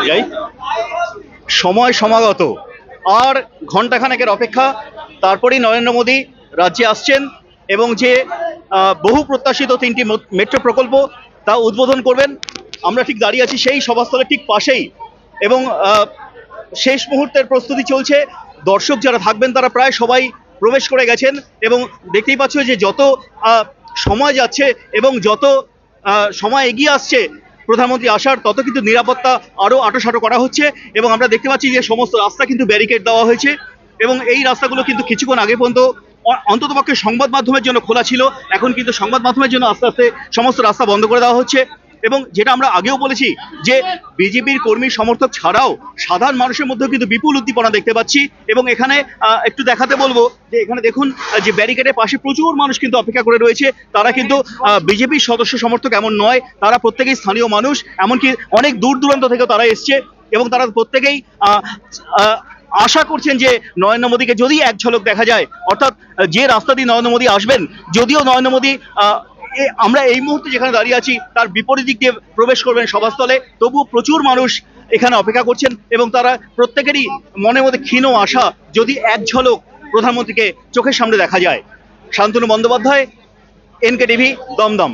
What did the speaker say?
যাই, সময় সমাগত, আর ঘন্টাখানেকের অপেক্ষা, তারপরেই নরেন্দ্র মোদী রাজ্যে আসছেন এবং যে বহু প্রত্যাশিত 3টি মেট্রো প্রকল্প তা উদ্বোধন করবেন। আমরা ঠিক দাঁড়িয়ে আছি সেই সভাস্থলের ঠিক পাশেই, এবং শেষ মুহূর্তের প্রস্তুতি চলছে। দর্শক যারা থাকবেন তারা প্রায় সবাই প্রবেশ করে গেছেন, এবং দেখতেই পাচ্ছ যে যত সময় যাচ্ছে এবং যত সময় এগিয়ে আসছে প্রধানমন্ত্রী আসার, তত কিন্তু নিরাপত্তা আরও আঁটোসাঁটো করা হচ্ছে। এবং আমরা দেখতে পাচ্ছি যে সমস্ত রাস্তা কিন্তু ব্যারিকেড দেওয়া হয়েছে, এবং এই রাস্তাগুলো কিন্তু কিছুক্ষণ আগে পর্যন্ত অন্ততপক্ষে সংবাদ মাধ্যমের জন্য খোলা ছিল। এখন কিন্তু সংবাদ মাধ্যমের জন্য আস্তে আস্তে সমস্ত রাস্তা বন্ধ করে দেওয়া হচ্ছে। এবং যেটা আমরা আগেও বলেছি যে বিজেপির কর্মী সমর্থক ছাড়াও সাধারণ মানুষের মধ্যেও কিন্তু বিপুল উদ্দীপনা দেখতে পাচ্ছি। এবং এখানে একটু দেখাতে বলবো যে এখানে দেখুন যে ব্যারিকেডের পাশে প্রচুর মানুষ কিন্তু অপেক্ষা করে রয়েছে। তারা কিন্তু বিজেপির সদস্য সমর্থক এমন নয়, তারা প্রত্যেকেই স্থানীয় মানুষ, এমনকি অনেক দূর দূরান্ত থেকে তারা এসছে, এবং তারা প্রত্যেকেই আশা করছেন যে নরেন্দ্র মোদীকে যদি এক ঝলক দেখা যায়, অর্থাৎ যে রাস্তা দিয়ে নরেন্দ্র মোদী আসবেন, যদিও নরেন্দ্র মোদী আমরা এই মুহূর্তে যেখানে দাঁড়িয়ে আছি তার বিপরীত দিক দিয়ে প্রবেশ করবেন সভাস্থলে, তবুও প্রচুর মানুষ এখানে অপেক্ষা করছেন, এবং তারা প্রত্যেকেরই মনের মধ্যে ক্ষীণ আশা যদি এক ঝলক প্রধানমন্ত্রীকে চোখের সামনে দেখা যায়। Shantanu Bandyopadhyay, NK TV, Dumdum.